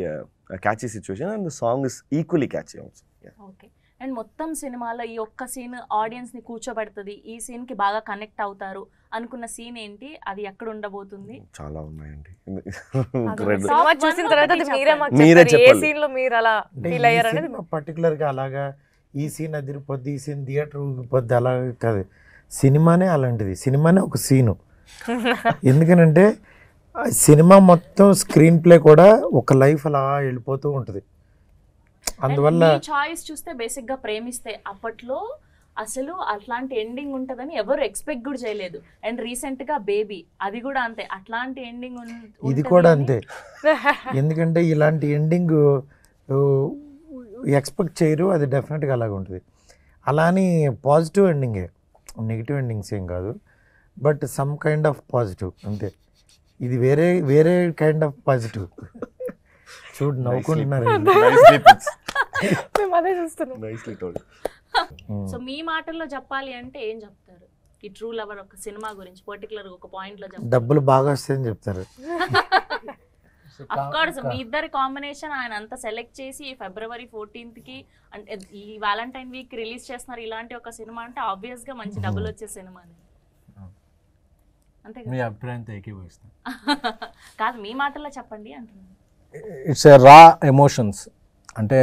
catchy situation, and the song is equally catchy also. Yeah. Okay. And మొత్తం సినిమాలో ఈ ఒక్క scene ఆడియన్స్ని కూర్చోబెడుతుంది, ఈ సీన్కి బాగా connect అవుతారు అనుకున్న సీన్ ఏంటి, అది ఎక్కడ ఉండబోతుంది? చాలా ఉన్నాయండి. సినిమా చూసిన తర్వాత అది మీరే మాకు మీరే చెప్తారు. ఏ చెప్పాలి. సీన్ లో మీరు అలా ఫీల్ అయ్యారు అనేది. పర్టికులర్గా అలాగా ఈ సీన్ అదిరిపోద్ది, ఈ సీన్ థియేటర్ ఊగిపోద్ది అలా కాదు. సినిమానే అలాంటిది, సినిమానే ఒక సీను. ఎందుకనంటే సినిమా మొత్తం స్క్రీన్ ప్లే కూడా ఒక లైఫ్ అలా వెళ్ళిపోతూ ఉంటుంది. అందువల్ల చాయిస్ చూస్తే బేసిక్గా ప్రేమిస్తే అప్పట్లో అసలు అట్లాంటి ఎండింగ్ ఉంటుందని ఎవరు ఎక్స్పెక్ట్ కూడా చేయలేదు. అండ్ రీసెంట్గా బేబీ అది కూడా అంతే, అట్లాంటి ఎండింగ్ ఇది కూడా అంతే. ఎందుకంటే ఇలాంటి ఎండింగ్ ఎక్స్పెక్ట్ చేయరు, అది డెఫినెట్గా అలాగ ఉంటుంది. అలా అని పాజిటివ్ ఎండింగే, నెగిటివ్ ఎండింగ్స్ ఏం కాదు, but some kind of positive అంతే. ఇది వేరే వేరే కైండ్ ఆఫ్ పాజిటివ్. చూడు నవ్వుకుంటున్నారు. మేము అదే చూస్తున్నాం. సో మీ మాటల్లో చెప్పాలి అంటే ఏం చెప్తారు ఈ ట్రూ లవర్ ఒక సినిమా గురించి, పర్టికులర్ ఒక పాయింట్ లో చెప్తారు? డబ్బులు బాగా వస్తాయని చెప్తారు. అఫ్ కోర్స్ మీ ఇద్దరి కాంబినేషన్ ఆయన అంతా సెలెక్ట్ చేసి February 14th కి అంటే ఈ వ్యాలంటైన్ వీక్ రిలీజ్ చేస్తున్నారు. ఇలాంటి ఒక సినిమా అంటే ఆబ్వియస్ గా మంచి డబ్బులు వచ్చే సినిమా అంతే మీ అభిప్రాయంతో ఏకీభవిస్తాను. కాదు మీ మాటల్లో చెప్పండి అంటున్నాను. ఇట్స్ ఏ రా ఎమోషన్స్, అంటే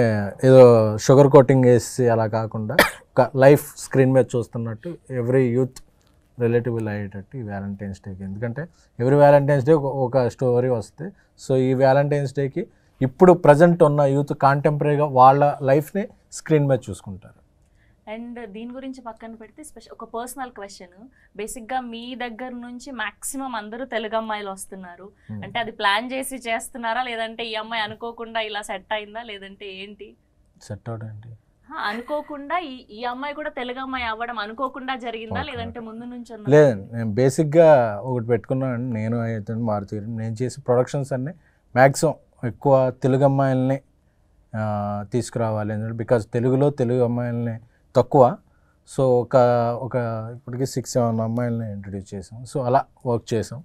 ఏదో షుగర్ కోటింగ్ వేసి అలా కాకుండా ఒక లైఫ్ స్క్రీన్ మీద చూస్తున్నట్టు ఎవ్రీ యూత్ రిలేటిబుల్ అయ్యేటట్టు ఈ వ్యాలంటైన్స్ డేకి. ఎందుకంటే ఎవ్రీ వ్యాలంటైన్స్ డే ఒక స్టోరీ వస్తే, సో ఈ వ్యాలంటైన్స్ డేకి ఇప్పుడు ప్రజెంట్ ఉన్న యూత్ కాంటెంపరీగా వాళ్ళ లైఫ్ని స్క్రీన్ మీద చూసుకుంటారు. అండ్ దీని గురించి పక్కన పెడితే ఒక పర్సనల్ క్వశ్చన్, బేసిక్గా మీ దగ్గర నుంచి మాక్సిమం అందరూ తెలుగు అమ్మాయిలు వస్తున్నారు అంటే అది ప్లాన్ చేసి చేస్తున్నారా, లేదంటే ఈ అమ్మాయి అనుకోకుండా ఇలా సెట్ అయిందా, లేదంటే ఏంటి? సెట్ అవుట్ ఏంటి అనుకోకుండా ఈ అమ్మాయి కూడా తెలుగు అమ్మాయి అవ్వడం అనుకోకుండా జరిగిందా, లేదంటే ముందు నుంచి ఉందా? లేదండి, నేను బేసిక్గా ఒకటి పెట్టుకున్నాను. నేను అయితే మారుతి గారు నేను చేసే ప్రొడక్షన్స్ అన్నీ మ్యాక్సిమం ఎక్కువ తెలుగు అమ్మాయిల్ని తీసుకురావాలి. ఎందుకంటే బికాజ్ తెలుగులో తెలుగు అమ్మాయిల్ని తక్కువ. సో ఒక ఇప్పటికీ 6-7 అమ్మాయిలని ఇంట్రడ్యూస్ చేసాం. సో అలా వర్క్ చేసాం.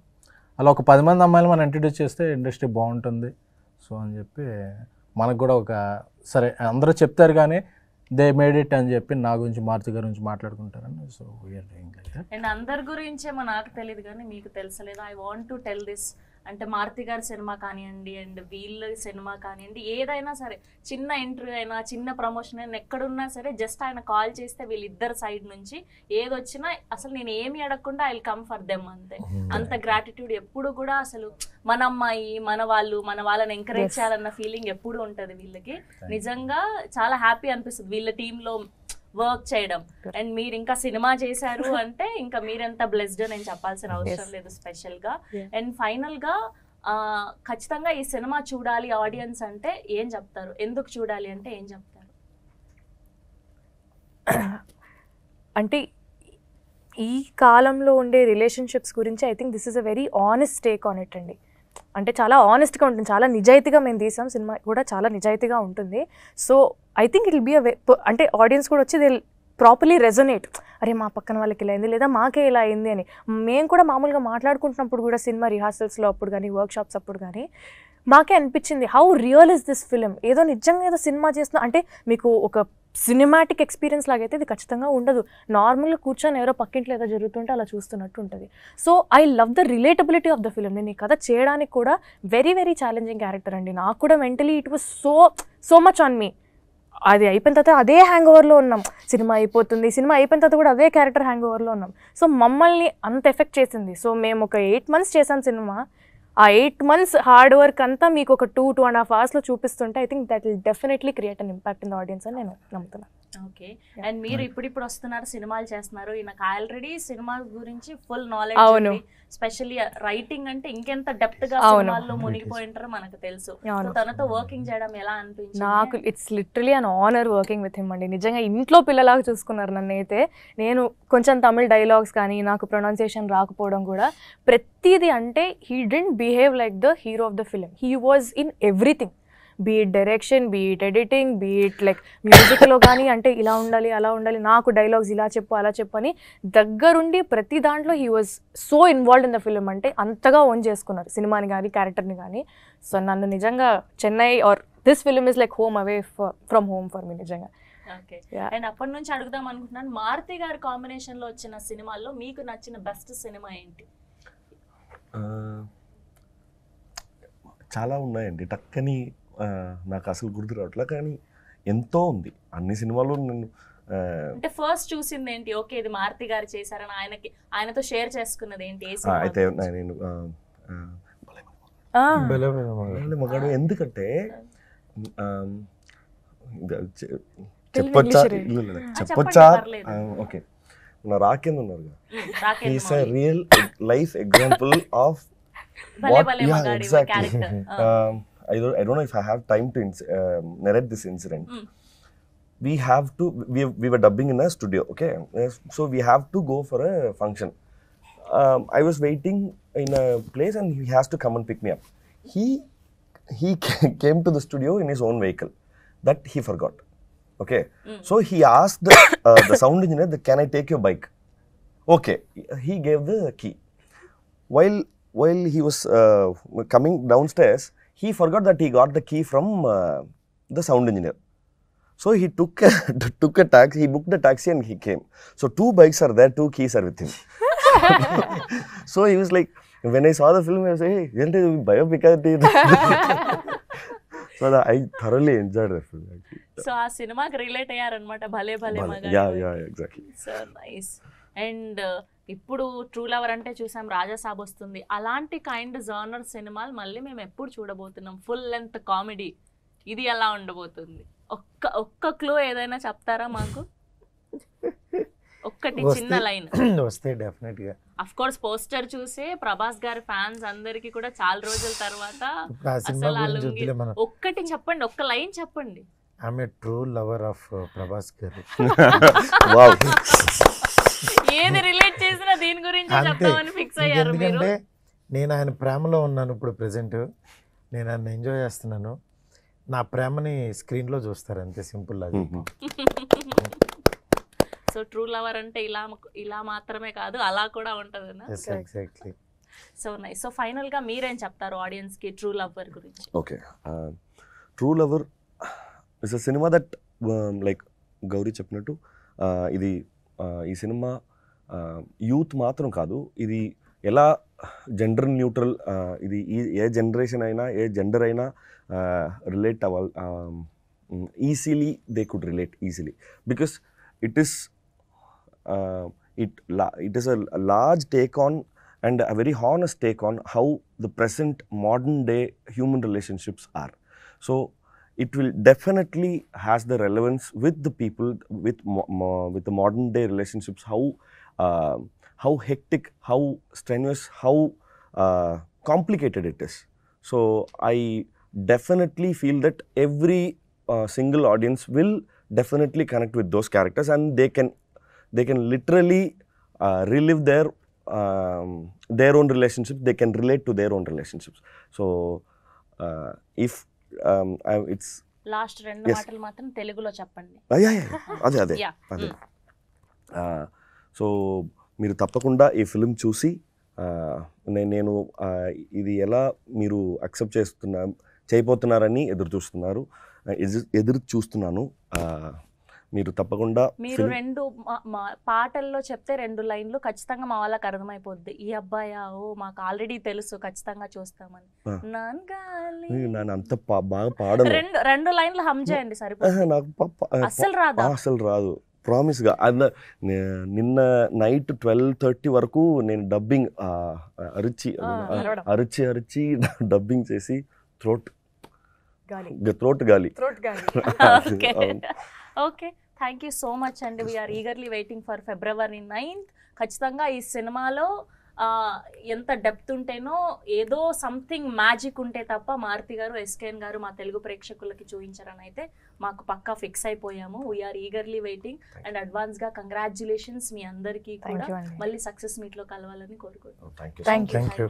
అలా ఒక 10 మంది అమ్మాయిలు మనం ఇంట్రడ్యూస్ చేస్తే ఇండస్ట్రీ బాగుంటుంది. సో అని చెప్పి మనకు కూడా ఒక సరే అందరూ చెప్తారు కానీ దే మేడ్ ఇట్ అని చెప్పి నా గురించి మారుతి గారి గురించి మాట్లాడుకుంటారని. So we're doing like that. And అందరి గురించేమో నాకు తెలియదు కానీ మీకు తెలుసలేదు. I want to tell this, అంటే మారుతి గారి సినిమా కానివ్వండి అండ్ వీళ్ళ సినిమా కానివ్వండి, ఏదైనా సరే చిన్న ఇంటర్వ్యూ అయినా చిన్న ప్రమోషన్ అయినా ఎక్కడున్నా సరే జస్ట్ ఆయన కాల్ చేస్తే వీళ్ళిద్దరు సైడ్ నుంచి ఏదొచ్చినా అసలు నేను ఏమి అడగకుండా I will come for them అంతే. అంత గ్రాటిట్యూడ్ ఎప్పుడు కూడా అసలు మన అమ్మాయి మన వాళ్ళని ఎంకరేజ్ చేయాలన్న ఫీలింగ్ ఎప్పుడు ఉంటుంది వీళ్ళకి. నిజంగా చాలా హ్యాపీ అనిపిస్తుంది వీళ్ళ టీంలో వర్క్ చేయడం. అండ్ మీరు ఇంకా సినిమా చేశారు అంటే ఇంకా మీరెంత బ్లెస్డ్ నేను చెప్పాల్సిన అవసరం లేదు స్పెషల్ గా. అండ్ ఫైనల్ గా ఖచ్చితంగా ఈ సినిమా చూడాలి ఆడియన్స్ అంటే ఏం చెప్తారు, ఎందుకు చూడాలి అంటే ఏం చెప్తారు? అంటే ఈ కాలంలో ఉండే రిలేషన్షిప్స్ గురించి I think this is a very honest take on it అండి. అంటే చాలా ఆనెస్ట్గా ఉంటుంది, చాలా నిజాయితీగా మేము తీసాం. సినిమా కూడా చాలా నిజాయితీగా ఉంటుంది. So I think it will be అంటే ఆడియన్స్ కూడా వచ్చి దే ప్రాపర్లీ రెజొనేట్, అరే మా పక్కన వాళ్ళకి ఇలా అయింది లేదా మాకే ఇలా అయింది అని. మేము కూడా మామూలుగా మాట్లాడుకుంటున్నప్పుడు కూడా సినిమా రిహార్సల్స్లో అప్పుడు కానీ వర్క్షాప్స్ అప్పుడు కానీ మాకే అనిపించింది how real is this film. ఏదో నిజంగా ఏదో సినిమా చేస్తున్నా అంటే మీకు ఒక సినిమాటిక్ ఎక్స్పీరియన్స్ లాగైతే ఇది ఖచ్చితంగా ఉండదు. నార్మల్గా కూర్చొని ఎవరో పక్కింట్లో ఏదో జరుగుతుంటే అలా చూస్తున్నట్టు ఉంటుంది. So I love the relatability of the film. నేను ఈ కథ చేయడానికి కూడా వెరీ వెరీ ఛాలెంజింగ్ క్యారెక్టర్ అండి. నాకు కూడా mentally it was so much on me. అది అయిపోయిన తర్వాత అదే హ్యాంగ్ ఓవర్లో ఉన్నాం. సినిమా అయిపోతుంది, సినిమా అయిపోయిన తర్వాత కూడా అదే క్యారెక్టర్ హ్యాంగ్ ఓవర్లో ఉన్నాం. సో మమ్మల్ని అంత ఎఫెక్ట్ చేసింది. సో మేము ఒక 8 months చేసాం సినిమా. ఆ 8 months హార్డ్ వర్క్ అంతా మీకు ఒక 2.5 hours చూపిస్తుంటే I think that will definitely create an impact in the audience అని నేను నమ్ముతున్నాను. ఓకే. అండ్ మీరు ఇప్పుడు వస్తున్నారు, సినిమాలు చేస్తున్నారు. నాకు ఆల్రెడీ సినిమా గురించి ఫుల్ నాలెడ్జ్ ఉంది. స్పెషల్లీ రైటింగ్ అంటే ఇంకెంత డెప్త్ గా సినిమాల్లో మునిగిపోయి ఉంటారో మనకు తెలుసు. తనతో వర్కింగ్ చేయడం ఎలా అనిపించింది? నాకు it's literally an honour working with him అండి. నిజంగా ఇంట్లో పిల్లలాగా చూసుకున్నారు నన్ను. అయితే నేను కొంచెం తమిళ్ డైలాగ్స్ కానీ నాకు ప్రొనౌన్సియేషన్ రాకపోవడం కూడా ప్రతిదీ అంటే he didn't behave like the hero of the film. He was in everything, be it direction, be it editing, be it like మ్యూజిక్లో కానీ అంటే ఇలా ఉండాలి అలా ఉండాలి, నాకు డైలాగ్స్ ఇలా చెప్పు అలా చెప్పు అని దగ్గరుండి ప్రతి దాంట్లో he was so involved in the film. అంటే అంతగా ఓన్ చేసుకున్నారు సినిమాని కానీ క్యారెక్టర్ని కానీ. సో నన్ను నిజంగా Chennai or this film is like home away from home for me నిజంగా. ఓకే. Yeah. అండ్ అప్పటి నుంచి అడుగుదాం అనుకుంటున్నాను, మారుతి గారి కాంబినేషన్ లో వచ్చిన సినిమాల్లో మీకు నచ్చిన బెస్ట్ సినిమా ఏంటి? చాలా ఉన్నాయండి, టక్కని నాకు అసలు గుర్తు రావట్లే, కానీ ఎంతో ఉంది. అన్ని సినిమాలు నేను అంటే ఫస్ట్ చూసింది ఏంటి? ఓకే ఇది మారుతి గారు చేశారని ఆయనతో షేర్ చేసుకున్నది ఏంటి? ఏ సినిమా అయితే గురించి? నేను ఆ, మగాడు, ఎందుకంటే తెలుగు చెప్పొచ్చా ఇంగ్లీష్ రే. చెప్పొచ్చా? పర్లేదు. ఓకే, నా రాకేంద్ర ఉన్నారు, Rakendra he's a Mouli. Real life example of Bhale Bhale Magadi exactly. Character. I don't know if I have time to narrate this incident. We have to, we were dubbing in a studio, okay? So we have to go for a function. I was waiting in a place and he has to come and pick me up. He came to the studio in his own vehicle. That he forgot. Okay. So he asked the sound engineer that, can I take your bike? Okay. He gave the key. While he was coming downstairs, he forgot that he got the key from the sound engineer. So he took a taxi, he booked the taxi and he came. So 2 bikes are there, 2 keys are with him. So he was like, when I saw the film, I was like, hey, isn't it biopic? So I thoroughly enjoyed the film. Actually. So ఆ సినిమాకి relate అయ్యారనమాట, భలే భలే మగాడి. Yeah, exactly. So nice. And ఇప్పుడు true Lover అంటే చూసాం, రాజాసాబ్ వస్తుంది, అలాంటి kind genre సినిమాలు మళ్ళీ మేము ఎప్పుడు చూడబోతున్నాం? ఫుల్ లెంత్ కామెడీ, ఇది ఎలా ఉండబోతుంది? ఒక్క క్లూ ఏదైనా చెప్తారా మాకు? ఒక్కటి చిన్న లైన్ వస్తే డెఫినెట్ గా. అఫ్ కోర్స్ పోస్టర్ చూసే ప్రభాస్ గారి ఫ్యాన్స్ అందరికి కూడా చాలా రోజుల తర్వాత ఇప్పుడు ఆ సినిమా అసలు ఆ గురించి లుంగి వద్దులే మనం. ఒక్కటి చెప్పండి, ఒక్క లైన్ చెప్పండి. ఆమె ట్రూ లవర్ ఆఫ్ ప్రభాస్ గారు. Wow. ఏది రిలేట్ చేసినా దీని గురించి అంతే. చెప్తామని ఫిక్స్ అయ్యారు మీరు. ఎందుకంటే నేను ఆయన ప్రేమలో ఉన్నాను ఇప్పుడు ప్రెసెంట్. నేను ఆయన ఎంజాయ్ చేస్తున్నాను. నా ప్రేమని స్క్రీన్లో చూస్తారు, అంతే సింపుల్ అది. సో ట్రూ లవర్ అంటే ఇలా మాత్రమే కాదు, అలా కూడా ఉంటుందన్నా. Exactly. So nice. So final గా మీరేం చెప్తారు ఆడియన్స్ కి ట్రూ లవర్ గురించి? Okay. True Lover is a cinema that, like Gauri చెప్పినట్టు, ఇది ఈ సినిమా యూత్ మాత్రం కాదు, ఇది ఎలా జెండర్ న్యూట్రల్, ఇది ఏ జనరేషన్ అయినా ఏ జెండర్ అయినా రిలేట్ అవ్వాలి, easily they could relate easily, because it is it is a large take on and a very honest take on how the present modern day human relationships are. So it will definitely has the relevance with the people, with the modern day relationships, how hectic, how strenuous, how complicated it is. So I definitely feel that every single audience will definitely connect with those characters, and they can literally relive their own relationships. They can relate to their own relationships. So if it's last 2 Yes. మాటలు మాత్రం తెలుగులో చెప్పండి. అదే Yeah. So మీరు తప్పకుండా ఈ film చూసి నేను ఇది ఎలా మీరు అక్సెప్ట్ చేయబోతున్నారని ఎదురు చూస్తున్నాను. మీరు తప్పకుండా మీరు 2 పాటల్లో చెప్తే 2 లైన్లు ఖచ్చితంగా మా వాళ్ళకి అర్థమైపోద్ది. ఈ అబ్బాయా, ఓ మాకు ఆల్రెడీ తెలుసు, ఖచ్చితంగా చూస్తామని. నాన్గాలి నన్ను అంత బాగా పాడను. 2 లైన్లు హమ్ చేయండి సరిపోతుంది. నాకు అస్సలు రాదా? అసలు రాదు, ప్రామిస్గా. నిన్న నైట్ 12:30 వరకు నేను డబ్బింగ్ అరిచి డబ్బింగ్ చేసి థ్రోట్ గాలి. Okay, thank you so much అండి. We're eagerly waiting for February 9th. ఖచ్చితంగా ఈ సినిమాలో ఎంత డెప్త్ ఉంటేనో, ఏదో సంథింగ్ మ్యాజిక్ ఉంటే తప్ప మారుతి గారు, ఎస్కేఎన్ గారు మా తెలుగు ప్రేక్షకులకి చూపించారని అయితే మాకు పక్కా ఫిక్స్ అయిపోయాము. వీఆర్ ఈగర్లీ వెయిటింగ్ అండ్ అడ్వాన్స్గా కంగ్రాచులేషన్స్ మీ అందరికీ కూడా. మళ్ళీ సక్సెస్ మీట్లో కలవాలని కోరుకుంటున్నాం. Thank you. Thank you. Thank you.